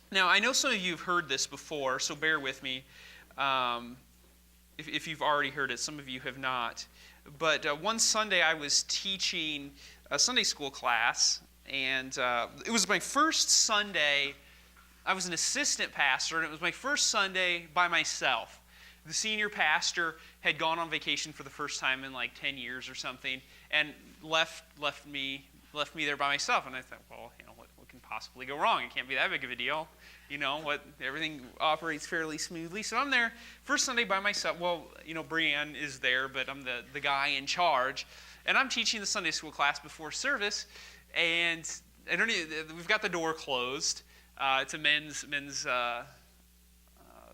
Now, I know some of you have heard this before, so bear with me if you've already heard it. Some of you have not. But one Sunday I was teaching a Sunday school class, and it was my first Sunday. I was an assistant pastor, and it was my first Sunday by myself. The senior pastor had gone on vacation for the first time in like 10 years or something, and left me there by myself. And I thought, well, what can possibly go wrong? It can't be that big of a deal. Everything operates fairly smoothly. So I'm there, first Sunday by myself. Well, Brianne is there, but I'm the guy in charge. And I'm teaching the Sunday school class before service, and we've got the door closed. It's a men's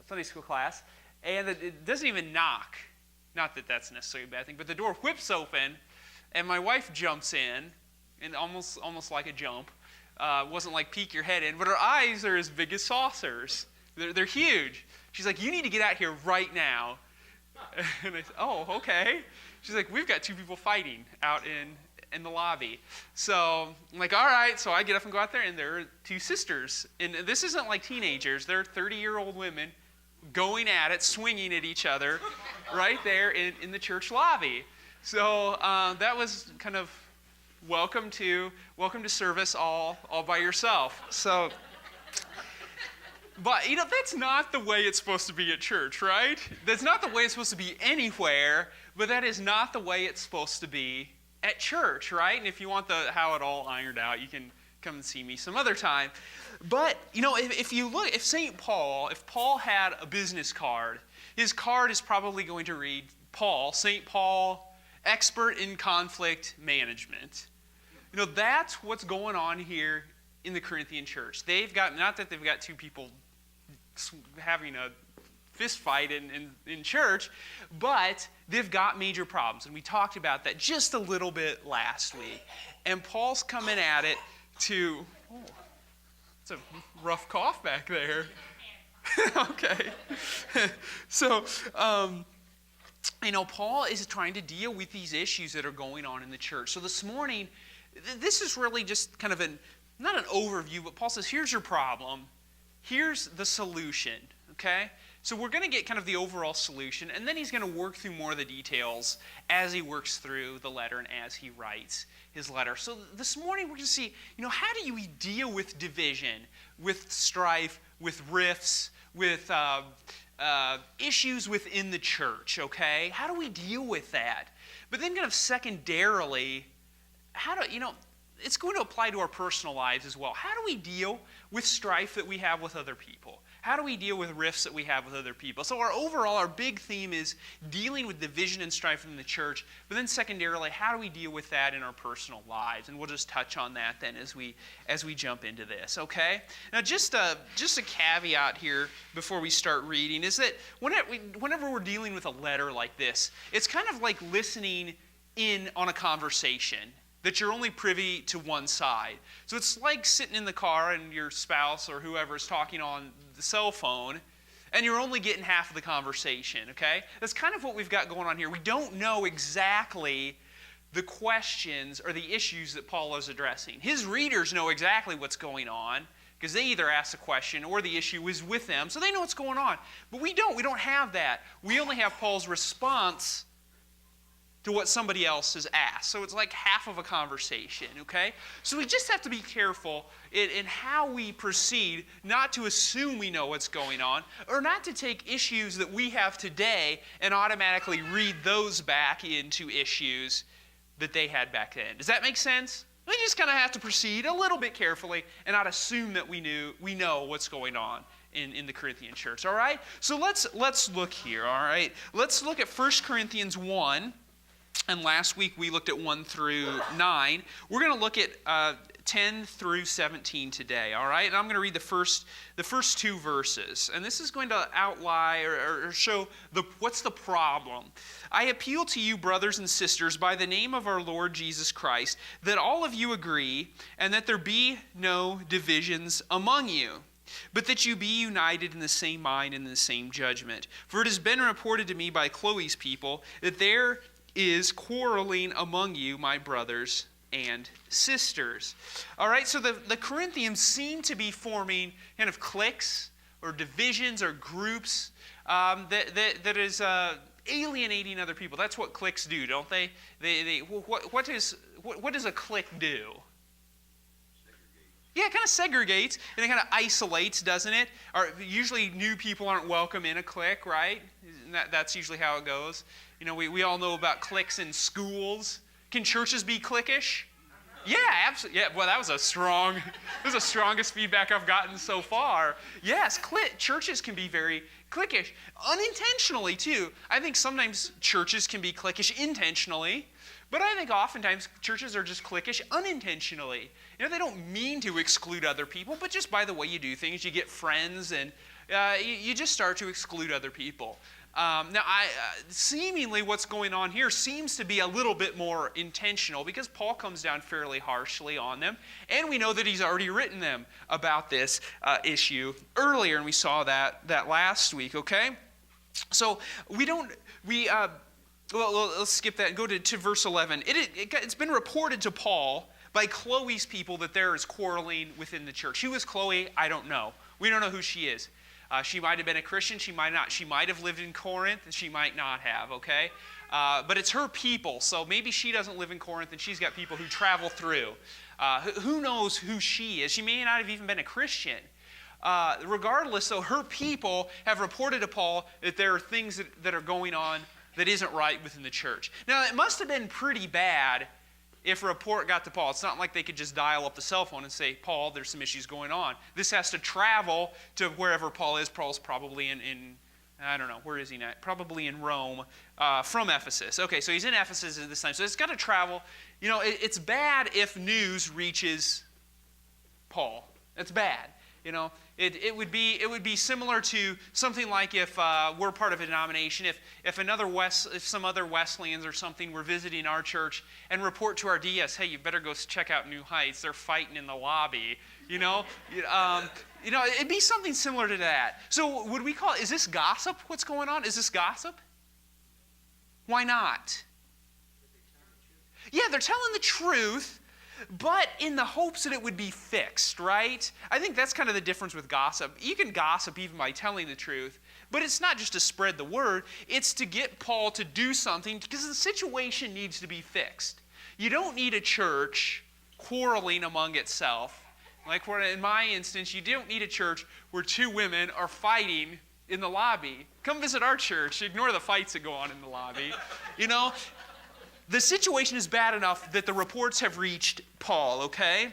Sunday school class, and it doesn't even knock. Not that that's necessarily a bad thing, but the door whips open, and my wife jumps in, and almost like a jump. Wasn't like peek your head in, but her eyes are as big as saucers. They're huge. She's like, "You need to get out here right now." And I said, "Oh, okay." She's like, "We've got two people fighting out in the lobby." So I'm like, "All right." So I get up and go out there, and there are two sisters. And this isn't like teenagers. They're 30-year-old women going at it, swinging at each other right there in the church lobby. So that was kind of welcome to service all by yourself. So, but that's not the way it's supposed to be at church, right? That's not the way it's supposed to be anywhere, but that is not the way it's supposed to be at church, right? And if you want how it all ironed out, you can come and see me some other time. But if Paul had a business card, his card is probably going to read St. Paul, expert in conflict management. That's what's going on here in the Corinthian church. Not that they've got two people having a fist fight in church, but they've got major problems. And we talked about that just a little bit last week. And Paul's coming at it to, it's a rough cough back there. Okay. So, Paul is trying to deal with these issues that are going on in the church. So this morning, this is really just kind of not an overview, but Paul says, here's your problem. Here's the solution, okay? So we're going to get kind of the overall solution, and then he's going to work through more of the details as he works through the letter and as he writes his letter. So this morning we're going to see, how do we deal with division, with strife, with rifts, with issues within the church, okay? How do we deal with that? But then kind of secondarily, it's going to apply to our personal lives as well. How do we deal with strife that we have with other people? How do we deal with rifts that we have with other people? So our big theme is dealing with division and strife in the church, but then secondarily, how do we deal with that in our personal lives? And we'll just touch on that then as we jump into this, okay? Now, just a caveat here before we start reading is that whenever we're dealing with a letter like this, it's kind of like listening in on a conversation that you're only privy to one side. So it's like sitting in the car and your spouse or whoever is talking on the cell phone, and you're only getting half of the conversation, okay? That's kind of what we've got going on here. We don't know exactly the questions or the issues that Paul is addressing. His readers know exactly what's going on because they either ask a question or the issue is with them, so they know what's going on. But we don't. We don't have that. We only have Paul's response to what somebody else has asked. So it's like half of a conversation, okay? So we just have to be careful in how we proceed, not to assume we know what's going on, or not to take issues that we have today and automatically read those back into issues that they had back then. Does that make sense? We just kind of have to proceed a little bit carefully and not assume that we know what's going on in the Corinthian church, all right? So let's look here, all right? Let's look at 1 Corinthians 1. And last week we looked at 1 through 9. We're going to look at 10 through 17 today, all right? And I'm going to read the first two verses. And this is going to outline or show what's the problem. I appeal to you, brothers and sisters, by the name of our Lord Jesus Christ, that all of you agree and that there be no divisions among you, but that you be united in the same mind and in the same judgment. For it has been reported to me by Chloe's people that there is quarreling among you, my brothers and sisters. All right, so the Corinthians seem to be forming kind of cliques or divisions or groups that is alienating other people. That's what cliques do, don't they? What does a clique do? Yeah, it kind of segregates, and it kind of isolates, doesn't it? Usually new people aren't welcome in a clique, right? That's usually how it goes. You know, we all know about cliques in schools. Can churches be cliquish? Yeah, absolutely. Yeah, well, that was the strongest feedback I've gotten so far. Yes, churches can be very cliquish. Unintentionally, too. I think sometimes churches can be cliquish intentionally, but I think oftentimes churches are just cliquish unintentionally. You know, they don't mean to exclude other people, but just by the way you do things, you get friends and you just start to exclude other people. Now, seemingly what's going on here seems to be a little bit more intentional because Paul comes down fairly harshly on them, and we know that he's already written them about this issue earlier, and we saw that last week, okay? So let's skip that and go to verse 11. It's been reported to Paul by Chloe's people that there is quarreling within the church. Who is Chloe? I don't know. We don't know who she is. She might have been a Christian. She might not. She might have lived in Corinth, and she might not have, okay? But it's her people, so maybe she doesn't live in Corinth, and she's got people who travel through. Who knows who she is? She may not have even been a Christian. Regardless, though, her people have reported to Paul that there are things that are going on that isn't right within the church. Now, it must have been pretty bad if a report got to Paul. It's not like they could just dial up the cell phone and say, Paul, there's some issues going on. This has to travel to wherever Paul is. Paul's probably in I don't know, where is he now? Probably in Rome from Ephesus. Okay, so he's in Ephesus at this time. So it's got to travel. You know, it's bad if news reaches Paul. It's bad. You know, it would be similar to something like if we're part of a denomination, if some other Wesleyans or something were visiting our church and report to our DS, hey, you better go check out New Heights. They're fighting in the lobby. You know, it'd be something similar to that. So would we call it? Is this gossip? What's going on? Is this gossip? Why not? Yeah, they're telling the truth, but in the hopes that it would be fixed, right? I think that's kind of the difference with gossip. You can gossip even by telling the truth, but it's not just to spread the word. It's to get Paul to do something because the situation needs to be fixed. You don't need a church quarreling among itself. Like in my instance, you don't need a church where two women are fighting in the lobby. Come visit our church. Ignore the fights that go on in the lobby. You know? The situation is bad enough that the reports have reached Paul, okay?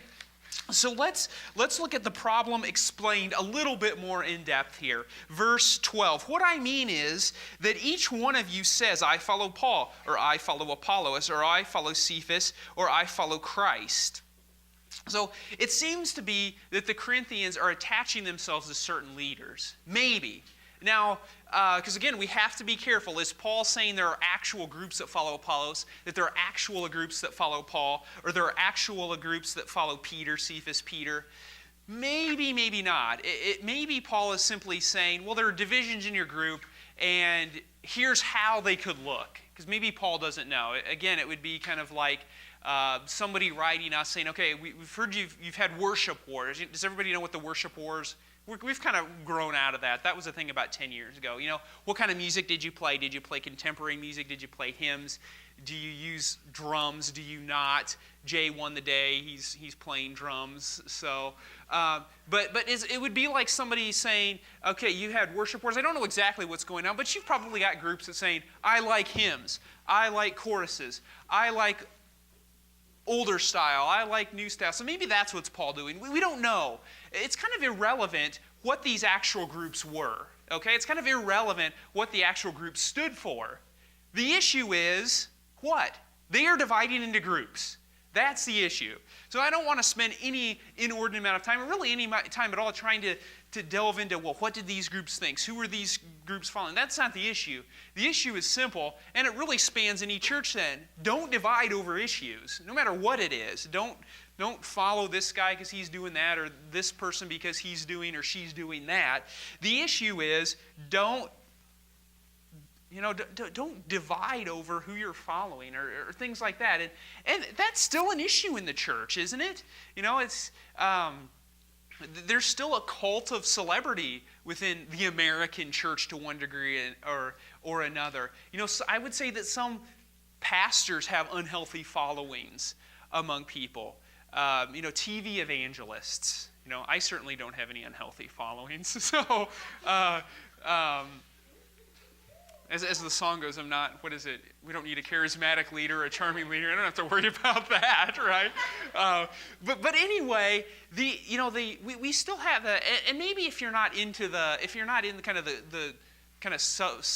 So let's look at the problem explained a little bit more in depth here. Verse 12. What I mean is that each one of you says, I follow Paul, or I follow Apollos, or I follow Cephas, or I follow Christ. So it seems to be that the Corinthians are attaching themselves to certain leaders. Maybe. Now, because again, we have to be careful. Is Paul saying there are actual groups that follow Apollos, that there are actual groups that follow Paul, or there are actual groups that follow Peter, Cephas, Peter? Maybe, maybe not. Maybe Paul is simply saying, well, there are divisions in your group, and here's how they could look. Because maybe Paul doesn't know. Again, it would be kind of like somebody writing us saying, okay, we've heard you've had worship wars. Does everybody know what the worship wars? We've kind of grown out of that. That was a thing about 10 years ago. You know, what kind of music did you play? Did you play contemporary music? Did you play hymns? Do you use drums? Do you not? Jay won the day. He's playing drums. So, but it would be like somebody saying, okay, you had worship wars. I don't know exactly what's going on, but you've probably got groups that saying, I like hymns. I like choruses. I like older style. I like new style. So maybe that's what's Paul doing. We don't know. It's kind of irrelevant what these actual groups were. Okay? It's kind of irrelevant what the actual groups stood for. The issue is what? They are dividing into groups. That's the issue. So I don't want to spend any inordinate amount of time, or really any time at all, trying to delve into, well, what did these groups think? Who were these groups following? That's not the issue. The issue is simple, and it really spans any church then. Don't divide over issues, no matter what it is. Don't follow this guy because he's doing that, or this person because he's doing or she's doing that. The issue is, don't don't divide over who you're following or things like that. And that's still an issue in the church, isn't it? It's there's still a cult of celebrity within the American church to one degree or another. So I would say that some pastors have unhealthy followings among people. TV evangelists. I certainly don't have any unhealthy followings. So, as the song goes, I'm not, what is it? We don't need a charismatic leader, a charming leader. I don't have to worry about that, right? But anyway, we still have that. And maybe if you're not in the kind of the kind of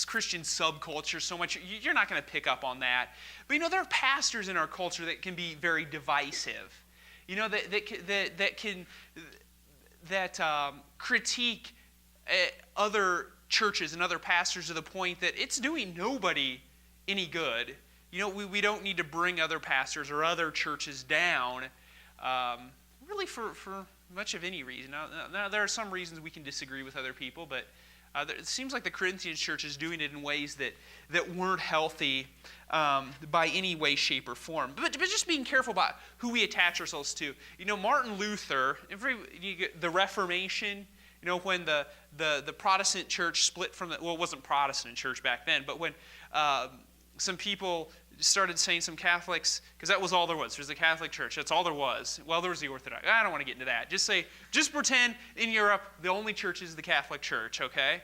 Christian subculture so much, you're not going to pick up on that. But there are pastors in our culture that can be very divisive. That critique other churches and other pastors to the point that it's doing nobody any good. We don't need to bring other pastors or other churches down, really for much of any reason. Now, there are some reasons we can disagree with other people, but it seems like the Corinthian church is doing it in ways that weren't healthy by any way, shape, or form. But just being careful about who we attach ourselves to. Martin Luther, the Reformation, when the Protestant church split from it wasn't Protestant church back then, but when some people started saying, some Catholics, because that was all there was. There's the Catholic Church. That's all there was. Well, there was the Orthodox. I don't want to get into that. Just pretend in Europe the only church is the Catholic Church, okay?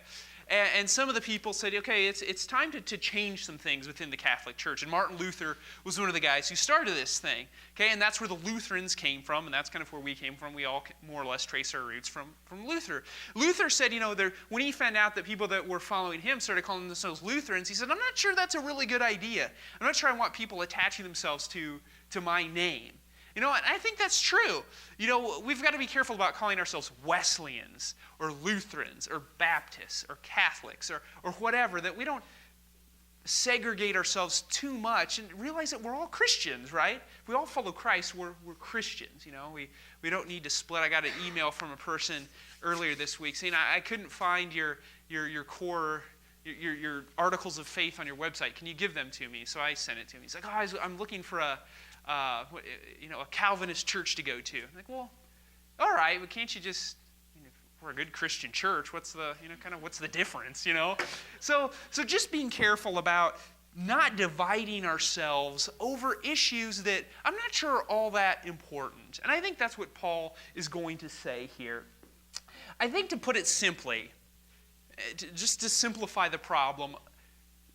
And some of the people said, okay, it's time to change some things within the Catholic Church. And Martin Luther was one of the guys who started this thing, okay? And that's where the Lutherans came from, and that's kind of where we came from. We all more or less trace our roots from Luther. Luther said, when he found out that people that were following him started calling themselves Lutherans, he said, I'm not sure that's a really good idea. I'm not sure I want people attaching themselves to my name. And I think that's true. We've got to be careful about calling ourselves Wesleyans or Lutherans or Baptists or Catholics or whatever, that we don't segregate ourselves too much and realize that we're all Christians, right? If we all follow Christ, we're Christians. We don't need to split. I got an email from a person earlier this week saying, I couldn't find your core, your articles of faith on your website. Can you give them to me? So I sent it to him. He's like, I'm looking for a Calvinist church to go to. I'm like, well, all right, but can't you just, we're a good Christian church. What's the difference, So just being careful about not dividing ourselves over issues that I'm not sure are all that important. And I think that's what Paul is going to say here. I think, to put it simply, just to simplify the problem,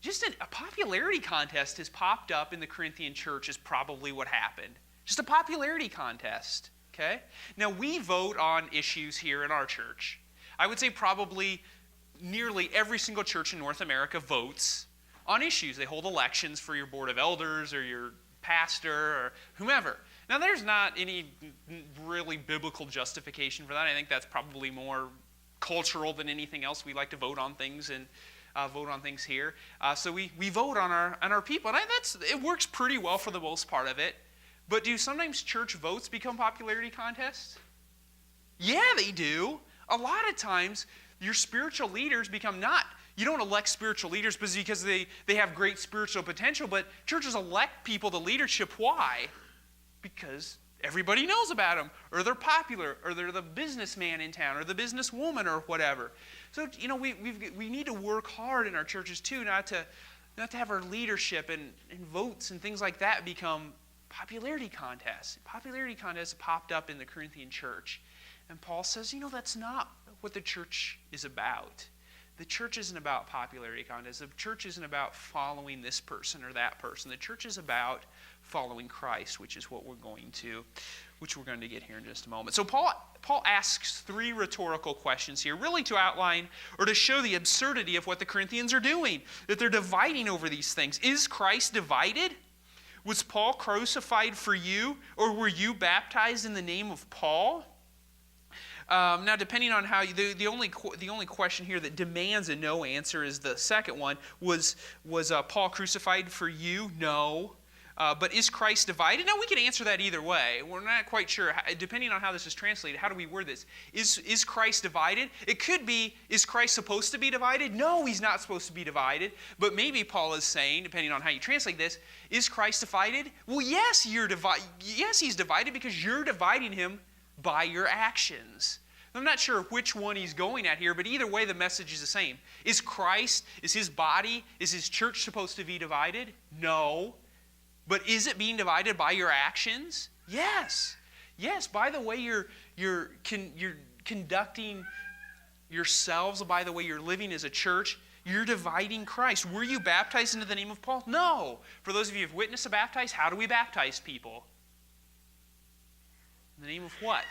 just a popularity contest has popped up in the Corinthian church is probably what happened. Just a popularity contest, okay? Now, we vote on issues here in our church. I would say probably nearly every single church in North America votes on issues. They hold elections for your board of elders or your pastor or whomever. Now, there's not any really biblical justification for that. I think that's probably more cultural than anything else. We like to vote on things and vote on things here. So we vote on our people. And it works pretty well for the most part of it. But do sometimes church votes become popularity contests? Yeah, they do. A lot of times, your spiritual leaders become you don't elect spiritual leaders because they have great spiritual potential, but churches elect people to leadership. Why? Because everybody knows about them, or they're popular, or they're the businessman in town, or the businesswoman, or whatever. So, we need to work hard in our churches too, not to have our leadership and votes and things like that become popularity contests. Popularity contests popped up in the Corinthian church. And Paul says, that's not what the church is about. The church isn't about popularity contests. The church isn't about following this person or that person. The church is about following Christ, which is what we're going to get here in just a moment. So Paul asks 3 rhetorical questions here, really to outline or to show the absurdity of what the Corinthians are doing, that they're dividing over these things. Is Christ divided? Was Paul crucified for you, or were you baptized in the name of Paul? Now, depending on how the only question here that demands a no answer is the second one. Was Paul crucified for you? No. But is Christ divided? Now, we can answer that either way. We're not quite sure. Depending on how this is translated, how do we word this? Is Christ divided? It could be, is Christ supposed to be divided? No, he's not supposed to be divided. But maybe Paul is saying, depending on how you translate this, is Christ divided? Well, yes, yes, he's divided because you're dividing him by your actions. I'm not sure which one he's going at here, but either way, the message is the same. Is Christ, is his body, is his church supposed to be divided? No. But is it being divided by your actions? Yes. Yes, by the way you're conducting yourselves, by the way you're living as a church, you're dividing Christ. Were you baptized into the name of Paul? No. For those of you who have witnessed a baptize, how do we baptize people? In the name of what?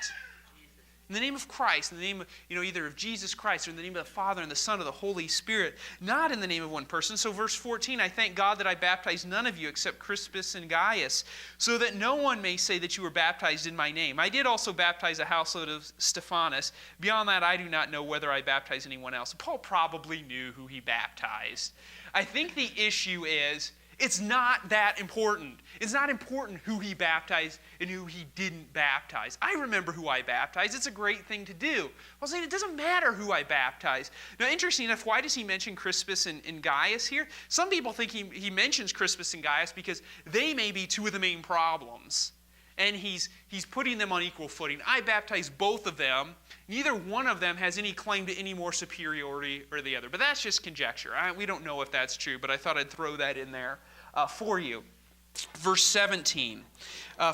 In the name of Christ, in the name of, either of Jesus Christ or in the name of the Father and the Son or the Holy Spirit, not in the name of one person. So verse 14, I thank God that I baptized none of you except Crispus and Gaius, so that no one may say that you were baptized in my name. I did also baptize a household of Stephanas. Beyond that, I do not know whether I baptized anyone else. Paul probably knew who he baptized. I think the issue is, it's not that important. It's not important who he baptized and who he didn't baptize. I remember who I baptized. It's a great thing to do. I was saying it doesn't matter who I baptized. Now, interesting enough, why does he mention Crispus and Gaius here? Some people think he mentions Crispus and Gaius because they may be two of the main problems. And he's putting them on equal footing. I baptized both of them. Neither one of them has any claim to any more superiority or the other. But that's just conjecture. We don't know if that's true, but I thought I'd throw that in there for you. Verse 17.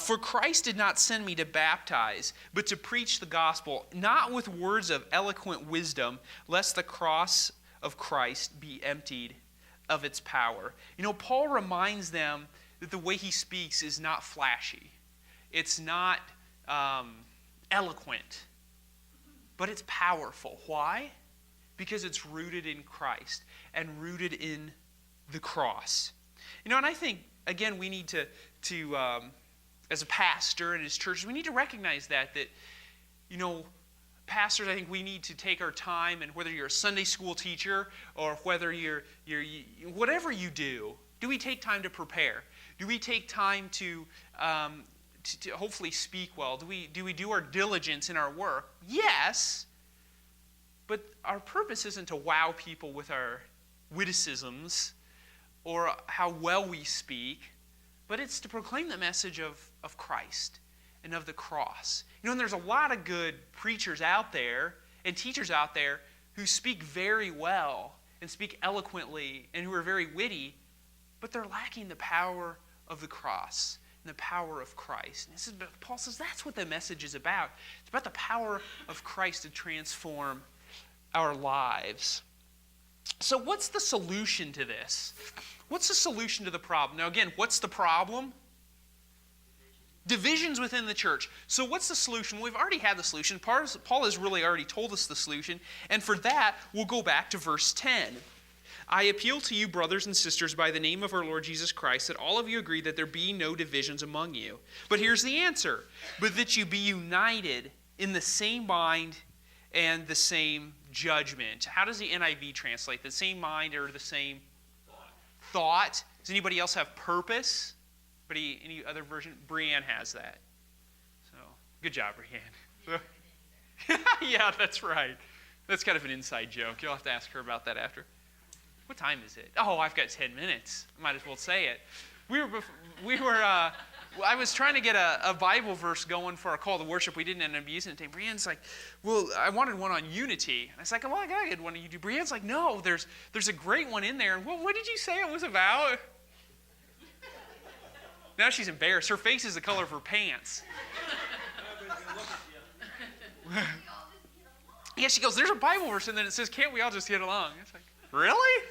For Christ did not send me to baptize, but to preach the gospel, not with words of eloquent wisdom, lest the cross of Christ be emptied of its power. Paul reminds them that the way he speaks is not flashy. It's not eloquent, but it's powerful. Why? Because it's rooted in Christ and rooted in the cross. And I think, again, we need to as a pastor and as churches, we need to recognize that pastors, I think we need to take our time, and whether you're a Sunday school teacher or whether you're whatever you do we take time to prepare? Do we take time to hopefully speak well? Do we do our diligence in our work? Yes, but our purpose isn't to wow people with our witticisms or how well we speak, but it's to proclaim the message of Christ and of the cross. And there's a lot of good preachers out there and teachers out there who speak very well and speak eloquently and who are very witty, but they're lacking the power of the cross and the power of Christ. And Paul says that's what the message is about. It's about the power of Christ to transform our lives. So what's the solution to this? What's the solution to the problem? Now again, what's the problem? Divisions within the church. So what's the solution? Well, we've already had the solution. Paul has really already told us the solution. And for that, we'll go back to verse 10. I appeal to you, brothers and sisters, by the name of our Lord Jesus Christ, that all of you agree that there be no divisions among you. But here's the answer. But that you be united in the same mind and the same judgment. How does the NIV translate? The same mind or the same thought? Does anybody else have purpose? Any other version? Brianne has that. So, good job, Brianne. Yeah, that's right. That's kind of an inside joke. You'll have to ask her about that after. What time is it? Oh, I've got 10 minutes. I might as well say it. I was trying to get a Bible verse going for our call to worship. We didn't end up using it today. Brianne's like, well, I wanted one on unity. And I was like, well, I got to get one on unity. Brianne's like, no, there's a great one in there. And well, what did you say it was about? Now she's embarrassed. Her face is the color of her pants. Yeah, she goes, there's a Bible verse, and then it says, can't we all just get along? It's like, really?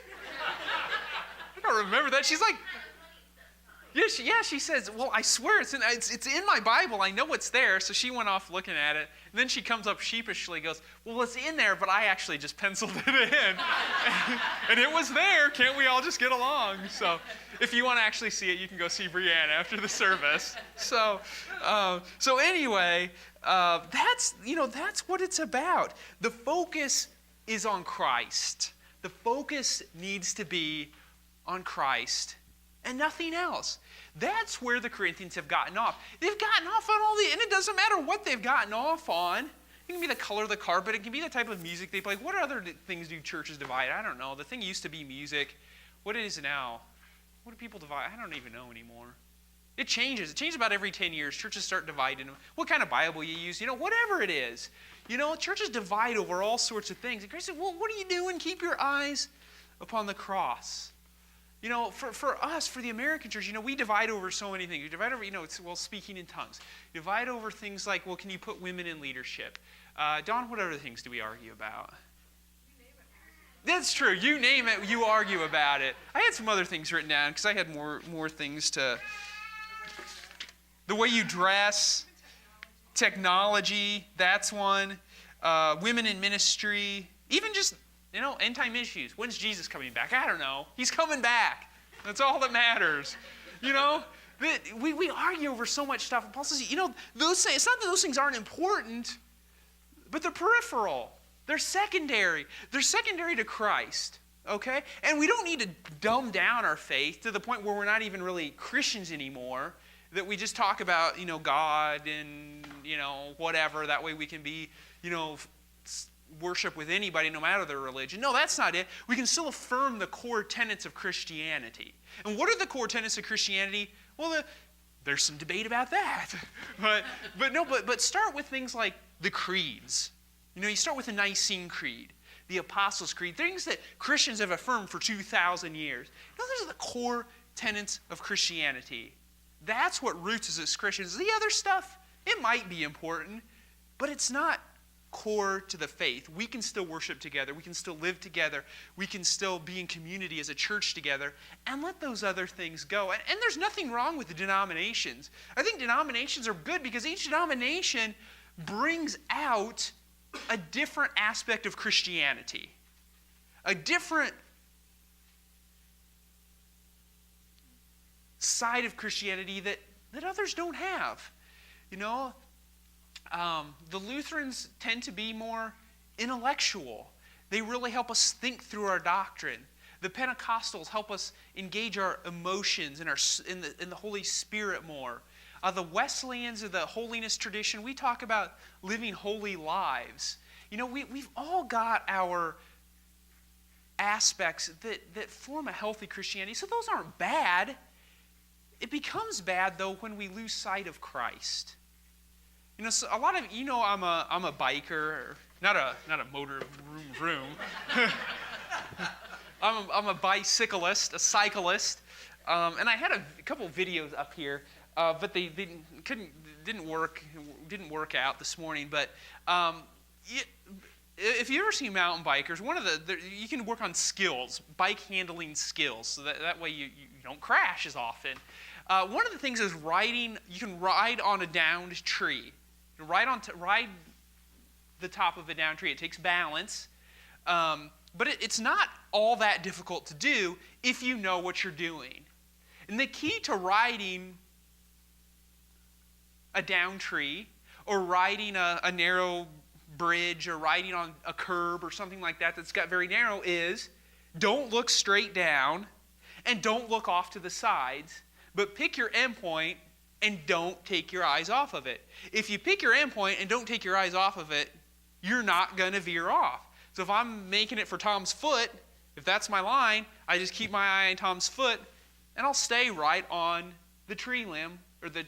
I don't remember that. She's like, she says, well, I swear it's in my Bible. I know it's there. So she went off looking at it. And then she comes up sheepishly and goes, well, it's in there, but I actually just penciled it in. And it was there. Can't we all just get along? So if you want to actually see it, you can go see Brianne after the service. So anyway, that's what it's about. The focus is on Christ. The focus needs to be on Christ and nothing else. That's where the Corinthians have gotten off. They've gotten off on all the, and it doesn't matter what they've gotten off on. It can be the color of the carpet. It can be the type of music they play. What other things do churches divide? I don't know. The thing used to be music. What is it now? What do people divide? I don't even know anymore. It changes. It changes about every 10 years. Churches start dividing. What kind of Bible you use, whatever it is. Churches divide over all sorts of things. And Christ said, well, what are you doing? Keep your eyes upon the cross. For us, for the American church, we divide over so many things. We divide over, speaking in tongues. We divide over things like, well, can you put women in leadership? Don, what other things do we argue about? That's true. You name it, you argue about it. I had some other things written down because I had more things to... The way you dress, technology, that's one. Women in ministry, even just, end-time issues. When's Jesus coming back? I don't know. He's coming back. That's all that matters. We argue over so much stuff. And Paul says, it's not that those things aren't important, but they're peripheral. They're secondary. They're secondary to Christ, okay? And we don't need to dumb down our faith to the point where we're not even really Christians anymore, that we just talk about, God and, whatever. That way we can be, worship with anybody no matter their religion. No, that's not it. We can still affirm the core tenets of Christianity. And what are the core tenets of Christianity? Well, there's some debate about that. But start with things like the creeds. You start with the Nicene Creed, the Apostles' Creed, things that Christians have affirmed for 2,000 years. Those are the core tenets of Christianity. That's what roots us as Christians. The other stuff, it might be important, but it's not core to the faith. We can still worship together. We can still live together. We can still be in community as a church together and let those other things go. And there's nothing wrong with the denominations. I think denominations are good because each denomination brings out a different aspect of Christianity, a different side of Christianity that others don't have. The Lutherans tend to be more intellectual. They really help us think through our doctrine. The Pentecostals help us engage our emotions and in the Holy Spirit more. The Wesleyans of the holiness tradition, we talk about living holy lives. We've all got our aspects that form a healthy Christianity. So those aren't bad. It becomes bad, though, when we lose sight of Christ. So a lot of, I'm a biker, not a motor room. I'm a bicyclist, a cyclist, and I had a couple videos up here, but they didn't work out this morning. But if you ever see mountain bikers, you can work on skills, bike handling skills, so that way you don't crash as often. One of the things is riding. You can ride on a downed tree. You can ride the top of a downed tree. It takes balance, but it's not all that difficult to do if you know what you're doing. And the key to riding a downed tree, or riding a narrow bridge, or riding on a curb or something like that that's got very narrow is don't look straight down and don't look off to the sides. But pick your endpoint and don't take your eyes off of it. If you pick your endpoint and don't take your eyes off of it, you're not going to veer off. So if I'm making it for Tom's foot, if that's my line, I just keep my eye on Tom's foot, and I'll stay right on the tree limb, or the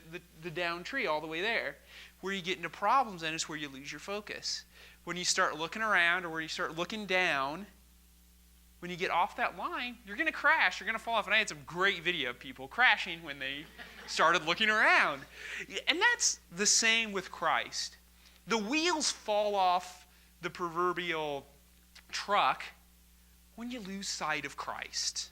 down tree all the way there. Where you get into problems then is where you lose your focus. When you start looking around, or where you start looking down, when you get off that line, you're going to crash. You're going to fall off. And I had some great video of people crashing when they started looking around. And that's the same with Christ. The wheels fall off the proverbial truck when you lose sight of Christ.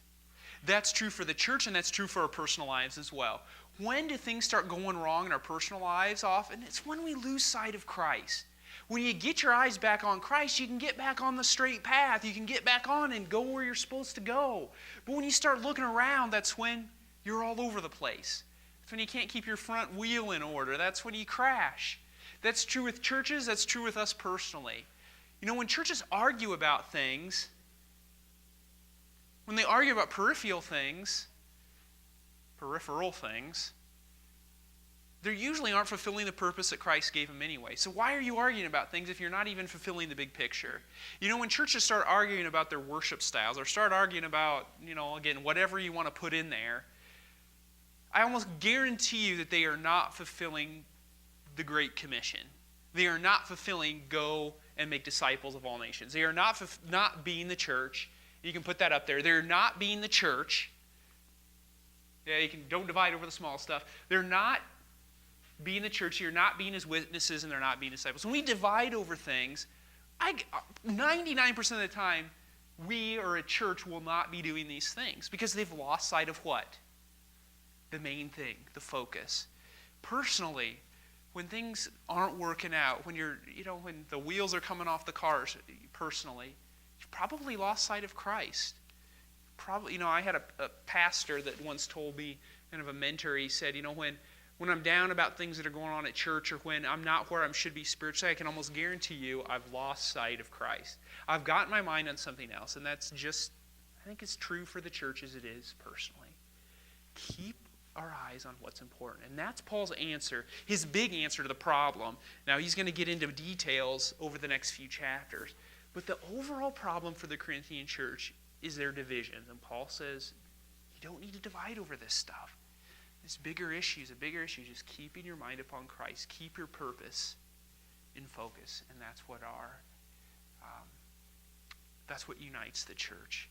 That's true for the church, and that's true for our personal lives as well. When do things start going wrong in our personal lives often? It's when we lose sight of Christ. When you get your eyes back on Christ, you can get back on the straight path. You can get back on and go where you're supposed to go. But when you start looking around, that's when you're all over the place. That's when you can't keep your front wheel in order. That's when you crash. That's true with churches. That's true with us personally. When churches argue about things, when they argue about peripheral things, peripheral things, they usually aren't fulfilling the purpose that Christ gave them anyway. So why are you arguing about things if you're not even fulfilling the big picture? You know, when churches start arguing about their worship styles or start arguing about, again, whatever you want to put in there, I almost guarantee you that they are not fulfilling the Great Commission. They are not fulfilling go and make disciples of all nations. They are not being the church. You can put that up there. They're not being the church. Yeah, don't divide over the small stuff. They're not being the church. You're not being his witnesses, and they're not being disciples. When we divide over things, 99% of the time, we or a church will not be doing these things because they've lost sight of what? The main thing, the focus. Personally, when things aren't working out, when when the wheels are coming off the cars, personally, you've probably lost sight of Christ. Probably, I had a pastor that once told me, kind of a mentor, he said, when I'm down about things that are going on at church or when I'm not where I should be spiritually, I can almost guarantee you I've lost sight of Christ. I've got my mind on something else, and that's just, I think it's true for the church as it is personally. Keep our eyes on what's important. And that's Paul's answer, his big answer to the problem. Now, he's going to get into details over the next few chapters. But the overall problem for the Corinthian church is their divisions. And Paul says, you don't need to divide over this stuff. This bigger issue is just keeping your mind upon Christ. Keep your purpose in focus. And that's what unites the church.